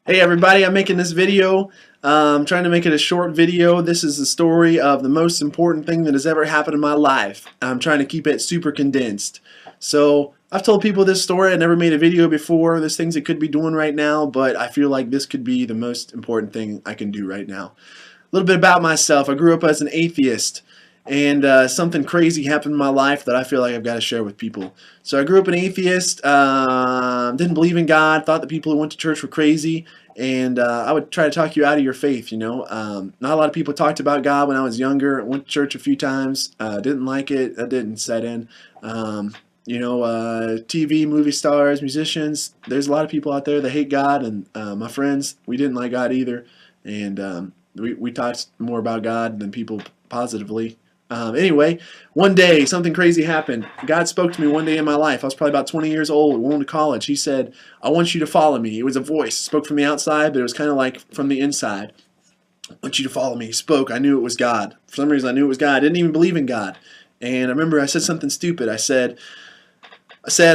Hey everybody, I'm making this video. I'm trying to make it a short video. This is the story of the most important thing that has ever happened in my life. I'm trying to keep it super condensed. So I've told people this story. I never made a video before. There's things I could be doing right now, but I feel like this could be the most important thing I can do right now. A little bit about myself. I grew up as an atheist, and something crazy happened in my life that I feel like I've got to share with people. So I grew up an atheist, didn't believe in God, thought that people who went to church were crazy, and I would try to talk you out of your faith, you know. Not a lot of people talked about God when I was younger. Went to church a few times, didn't like it, that didn't set in. TV, movie stars, musicians, there's a lot of people out there that hate God, and my friends, we didn't like God either, and we talked more about God than people positively. Anyway, one day something crazy happened. God spoke to me one day in my life. I was probably about 20 years old, going to college. He said, "I want you to follow me." It was a voice. It spoke from the outside, but it was kind of like from the inside. "I want you to follow me." He spoke. I knew it was God. For some reason, I knew it was God. I didn't even believe in God. And I remember I said something stupid. I said,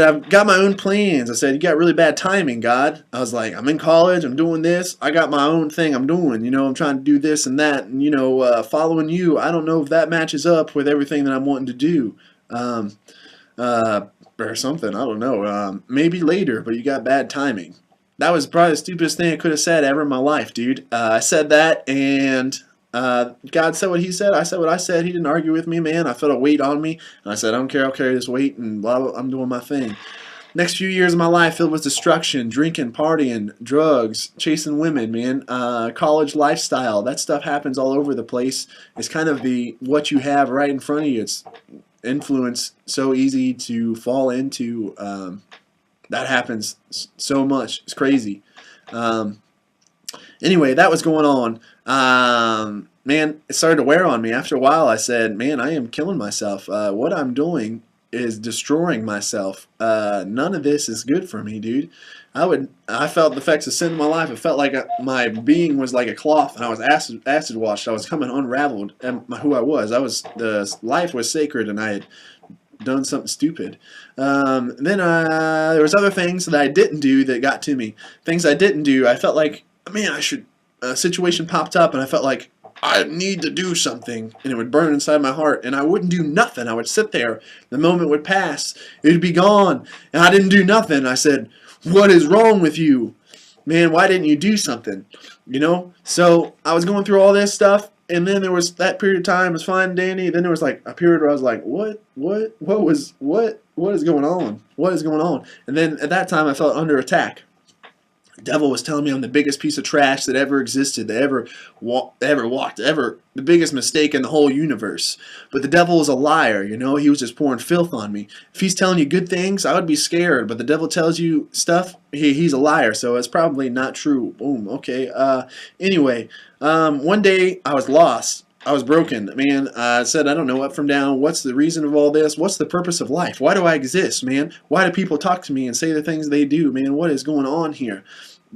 "I've got my own plans." I said, "You got really bad timing, God." I was like, "I'm in college. I'm doing this. I got my own thing I'm doing. I'm trying to do this and that. And, following you, I don't know if that matches up with everything that I'm wanting to do. Um, or something. I don't know. Maybe later, but you got bad timing." That was probably the stupidest thing I could have said ever in my life, dude. I said that, and God said what He said. I said what I said. He didn't argue with me, man. I felt a weight on me, and I said, "I don't care. I'll carry this weight," and blah, blah, I'm doing my thing. Next few years of my life filled with destruction, drinking, partying, drugs, chasing women, man. College lifestyle. That stuff happens all over the place. It's kind of the what you have right in front of you. It's influence so easy to fall into. That happens so much. It's crazy. Um, anyway, that was going on. Man, it started to wear on me. After a while, I said, "Man, I am killing myself. What I'm doing is destroying myself. None of this is good for me, dude." I felt the effects of sin in my life. It felt like my being was like a cloth, and I was acid washed. I was coming unraveled, and who I was. The life was sacred, and I had done something stupid. Then there was other things that I didn't do that got to me. Things I didn't do, I felt like, man, I should. A situation popped up, and I felt like I need to do something, and it would burn inside my heart, and I wouldn't do nothing. I would sit there. The moment would pass. It would be gone, and I didn't do nothing. I said, "What is wrong with you? Man, why didn't you do something?" So I was going through all this stuff, and then there was that period of time, it was fine and dandy. Then there was like a period where I was like, what is going on? What is going on? And then at that time I felt under attack. The devil was telling me I'm the biggest piece of trash that ever existed, that ever walked, the biggest mistake in the whole universe. But the devil is a liar, he was just pouring filth on me. If he's telling you good things, I would be scared, but the devil tells you stuff, he's a liar, so it's probably not true. Boom, okay. Anyway, one day I was lost. I was broken, man. I said, I don't know up from down. What's the reason of all this? What's the purpose of life? Why do I exist, man? Why do people talk to me and say the things they do, man? What is going on here?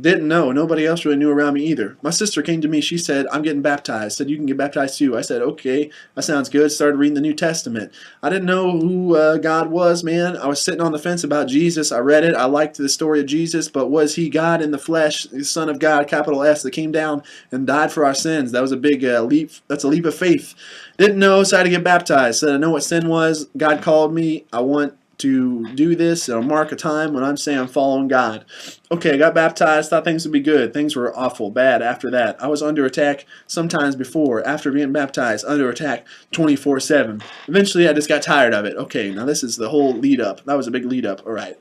Didn't know. Nobody else really knew around me either. My sister came to me. She said, "I'm getting baptized." Said, "You can get baptized too." I said, "Okay, that sounds good." Started reading the New Testament. I didn't know who God was, man. I was sitting on the fence about Jesus. I read it. I liked the story of Jesus, but was he God in the flesh, the Son of God, capital S, that came down and died for our sins? That was a big leap. That's a leap of faith. Didn't know, so I had to get baptized. Said, I know what sin was. God called me. I want to do this. It'll mark a time when I'm saying I'm following God. Okay, I got baptized, thought things would be good. Things were awful, bad after that. I was under attack sometimes before, after being baptized, under attack 24/7. Eventually, I just got tired of it. Okay, now this is the whole lead up. That was a big lead up. All right.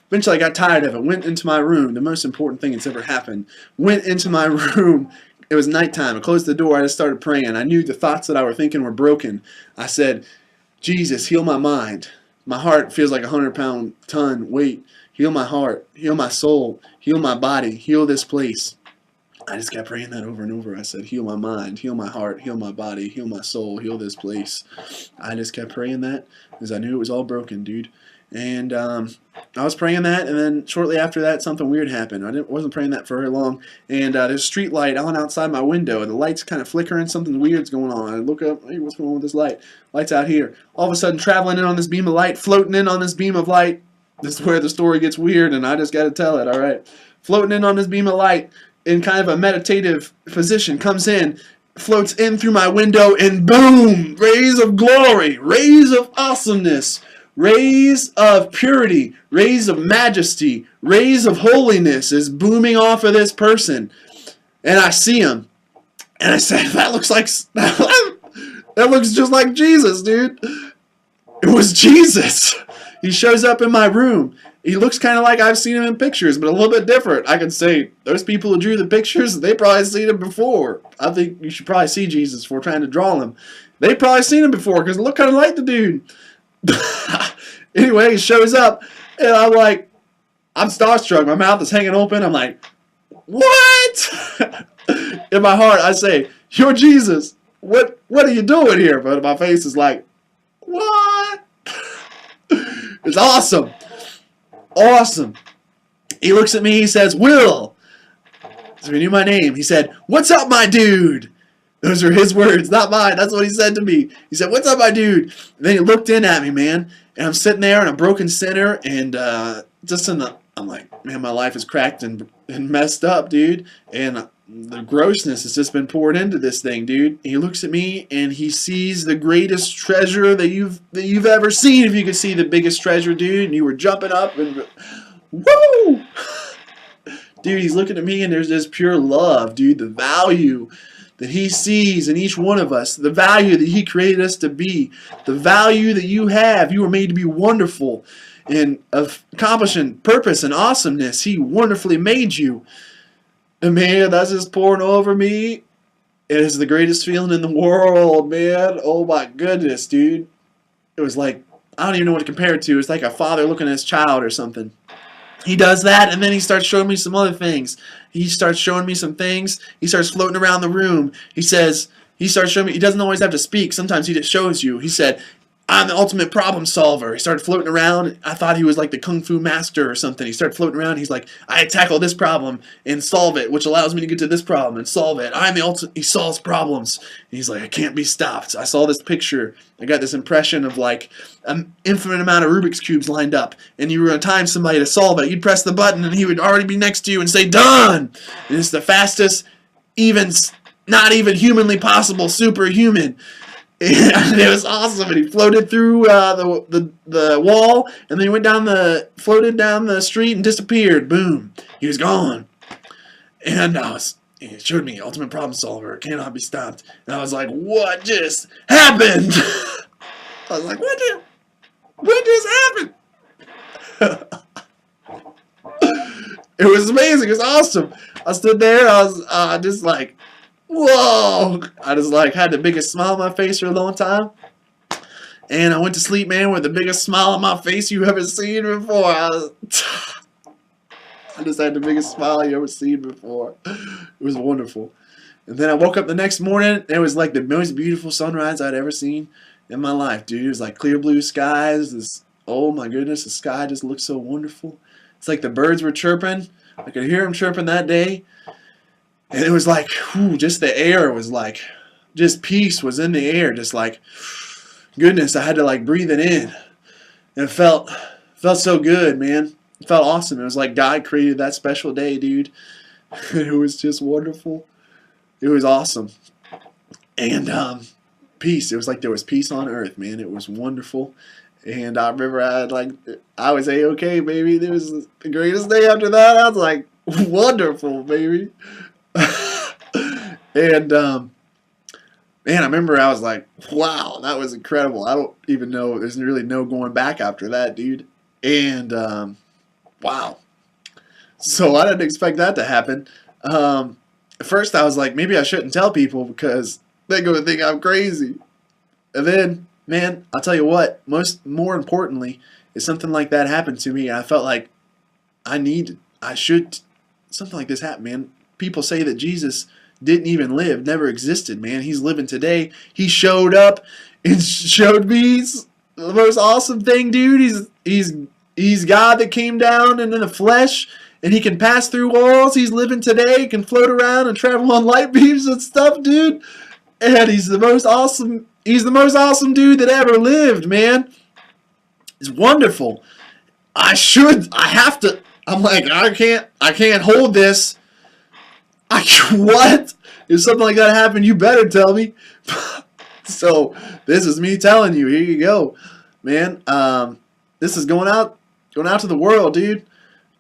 Eventually, I got tired of it. Went into my room. The most important thing that's ever happened. Went into my room. It was nighttime. I closed the door. I just started praying. I knew the thoughts that I were thinking were broken. I said, "Jesus, heal my mind. My heart feels like a 100-pound ton weight. Heal my heart. Heal my soul. Heal my body. Heal this place." I just kept praying that over and over. I said, "Heal my mind. Heal my heart. Heal my body. Heal my soul. Heal this place." I just kept praying that because I knew it was all broken, dude. And I was praying that, and then shortly after that, something weird happened. I wasn't praying that for very long, and there's a street light on outside my window, and the light's kind of flickering. Something weird's going on. I look up, hey, what's going on with this light? Light's out here. All of a sudden, traveling in on this beam of light, floating in on this beam of light. This is where the story gets weird, and I just got to tell it, all right? floating in on this beam of light in kind of a meditative position, comes in, floats in through my window, and boom, rays of glory, rays of awesomeness, rays of purity, rays of majesty, rays of holiness is booming off of this person. And I see him, and I say, that looks like, that looks just like Jesus, dude. It was Jesus. He shows up in my room. He looks kind of like I've seen him in pictures, but a little bit different. I can say, those people who drew the pictures, they probably seen him before. I think you should probably see Jesus before trying to draw him. They probably seen him before, because it looked kind of like the dude. Anyway, he shows up, and I'm like, I'm starstruck. My mouth is hanging open. I'm like, what? In my heart, I say, you're Jesus. What are you doing here? But my face is like, what? It's awesome. Awesome. He looks at me, he says, Will. So he knew my name. He said, what's up, my dude? Those are his words, not mine. That's what he said to me. He said, what's up, my dude? And then he looked in at me, man. And I'm sitting there in a broken center, and I'm like, man, my life is cracked and messed up, dude. And the grossness has just been poured into this thing, dude. And he looks at me, and he sees the greatest treasure that you've ever seen. If you could see the biggest treasure, dude, and you were jumping up and woo, dude. He's looking at me, and there's this pure love, dude. The value that he sees in each one of us, the value that he created us to be, the value that you have. You were made to be wonderful and of accomplishing purpose and awesomeness. He wonderfully made you. And man, that's just pouring over me. It is the greatest feeling in the world, man. Oh my goodness, dude. It was like, I don't even know what to compare it to. It's like a father looking at his child or something. He does that, and then he starts showing me some other things. He starts showing me some things. He starts floating around the room. He starts showing me, he doesn't always have to speak. Sometimes he just shows you. He said, I'm the ultimate problem solver. He started floating around. I thought he was like the Kung Fu master or something. He started floating around. He's like, I tackle this problem and solve it, which allows me to get to this problem and solve it. I'm the ultimate. He solves problems. And he's like, I can't be stopped. I saw this picture. I got this impression of like an infinite amount of Rubik's Cubes lined up, and you were going to time somebody to solve it. You'd press the button, and he would already be next to you and say, done. And it's the fastest, not even humanly possible, superhuman. And it was awesome, and he floated through the wall, and then he floated down the street and disappeared. Boom, he was gone. And he showed me ultimate problem solver, cannot be stopped. And I was like, what just happened? I was like, what just happened? It was amazing. It was awesome. I stood there. I was just like, whoa! I just like had the biggest smile on my face for a long time. And I went to sleep, man, with the biggest smile on my face you ever seen before. I just had the biggest smile you ever seen before. It was wonderful. And then I woke up the next morning, and it was like the most beautiful sunrise I'd ever seen in my life, dude. It was like clear blue skies. Oh my goodness, the sky just looked so wonderful. It's like the birds were chirping. I could hear them chirping that day. And it was like, whew, just the air was like, just peace was in the air. Just like, goodness, I had to like breathe it in. And it felt so good, man. It felt awesome. It was like God created that special day, dude. It was just wonderful. It was awesome. And peace. It was like there was peace on earth, man. It was wonderful. And I remember I was A-okay, baby. It was the greatest day after that. I was like, wonderful, baby. And man, I remember I was like, wow, that was incredible. I don't even know, there's really no going back after that, dude. And wow. So I didn't expect that to happen. At first I was like, maybe I shouldn't tell people because they're going to think I'm crazy. And then, man, I'll tell you what, more importantly, is something like that happened to me. I felt like something like this happen, man. People say that Jesus didn't even live, never existed, man. He's living today. He showed up and showed me the most awesome thing, dude. He's God that came down and in the flesh, and he can pass through walls. He's living today. He can float around and travel on light beams and stuff, dude. And he's the most awesome dude that ever lived, man. It's wonderful. I have to I'm like, I can't hold this. What? If something like that happened, you better tell me. So this is me telling you. Here you go, man. This is going out to the world, dude.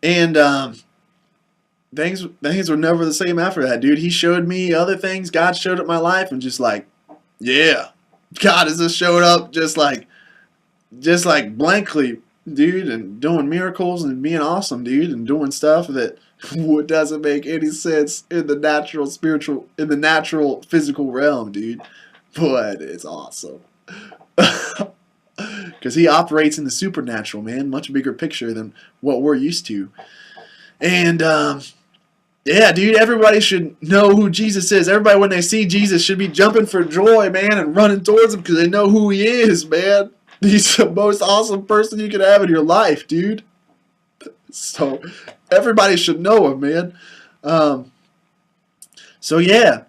And things were never the same after that, dude. He showed me other things. God showed up my life, and just like, yeah, God has just showed up, just like blankly, dude, and doing miracles and being awesome, dude, and doing stuff that doesn't make any sense in the natural physical realm, dude. But it's awesome. Because he operates in the supernatural, man. Much bigger picture than what we're used to. And, yeah, dude, everybody should know who Jesus is. Everybody, when they see Jesus, should be jumping for joy, man, and running towards him because they know who he is, man. He's the most awesome person you could have in your life, dude. So everybody should know him, man. So yeah.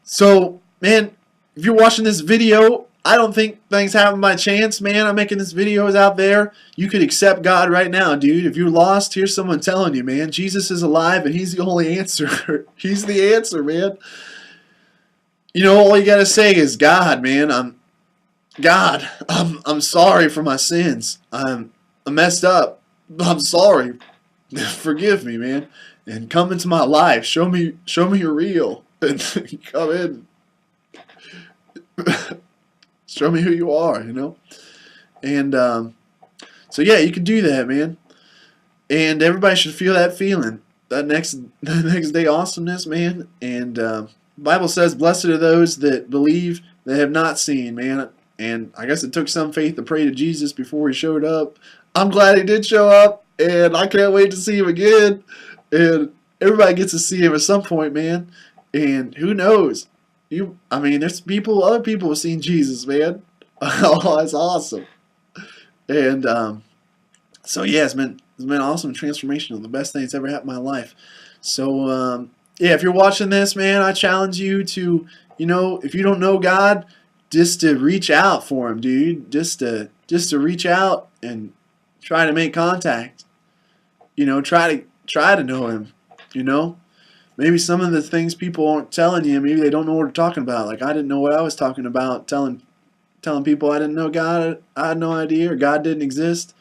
So, man, if you're watching this video, I don't think things happen by chance, man. I'm making this videos out there. You could accept God right now, dude. If you're lost, here's someone telling you, man. Jesus is alive and he's the only answer. He's the answer, man. You know, all you gotta say is, God, man, I'm sorry for my sins. I'm messed up. I'm sorry. Forgive me, man. And come into my life. Show me you're real. And come in. Show me who you are, you know? And so yeah, you can do that, man. And everybody should feel that feeling. That next day awesomeness, man. And the Bible says, blessed are those that believe that have not seen, man. And I guess it took some faith to pray to Jesus before he showed up. I'm glad he did show up, and I can't wait to see him again. And everybody gets to see him at some point, man. And who knows? I mean, there's other people have seen Jesus, man. Oh, that's awesome. And so yeah, it's been awesome transformation. The best thing that's ever happened in my life. So yeah, if you're watching this, man, I challenge you to, you know, if you don't know God, just to reach out for him, dude. Just to reach out and try to make contact. You know, try to know him. You know, maybe some of the things people aren't telling you, maybe they don't know what they're talking about. Like I didn't know what I was talking about, telling people I didn't know God. I had no idea, or God didn't exist.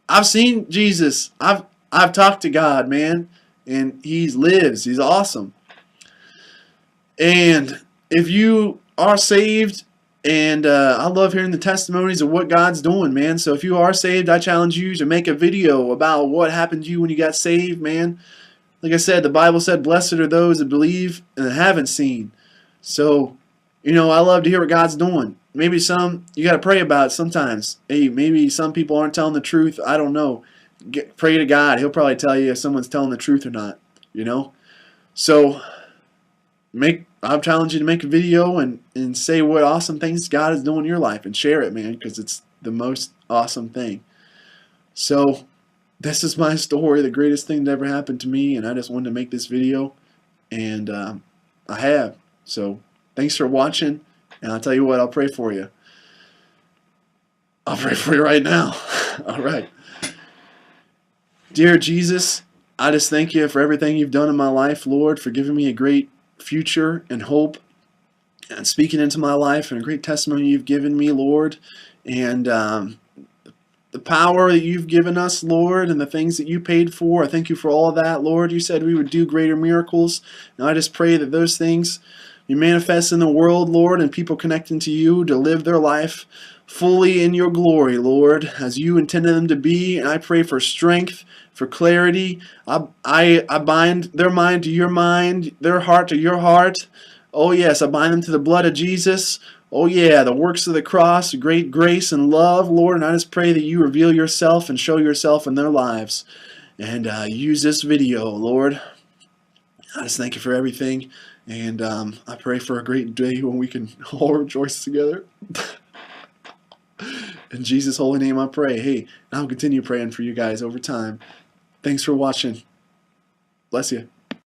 I've seen Jesus. I've talked to God, man, and he lives. He's awesome. And if you are saved, and I love hearing the testimonies of what God's doing, man. So if you are saved, I challenge you to make a video about what happened to you when you got saved, man. Like I said, the Bible said, blessed are those that believe and haven't seen. So, you know, I love to hear what God's doing. Maybe you got to pray about it sometimes. Hey, maybe some people aren't telling the truth. I don't know. Pray to God. He'll probably tell you if someone's telling the truth or not, you know. So, I'm challenging you to make a video and say what awesome things God is doing in your life and share it, man, because it's the most awesome thing. So, this is my story, the greatest thing that ever happened to me, and I just wanted to make this video, and I have. So, thanks for watching, and I'll tell you what, I'll pray for you. I'll pray for you right now. All right. Dear Jesus, I just thank you for everything you've done in my life, Lord, for giving me a great future and hope, and speaking into my life, and a great testimony you've given me, Lord, and the power that you've given us, Lord, and the things that you paid for. I thank you for all of that, Lord. You said we would do greater miracles. And I just pray that those things you manifest in the world, Lord, and people connecting to you to live their life fully in your glory, Lord, as you intended them to be. And I pray for strength, for clarity. I bind their mind to your mind, their heart to your heart. Oh, yes, I bind them to the blood of Jesus. Oh yeah, the works of the cross, great grace and love, Lord, and I just pray that you reveal yourself and show yourself in their lives. And use this video, Lord. I just thank you for everything, and I pray for a great day when we can all rejoice together. In Jesus' holy name I pray. Hey, and I'll continue praying for you guys over time. Thanks for watching. Bless you.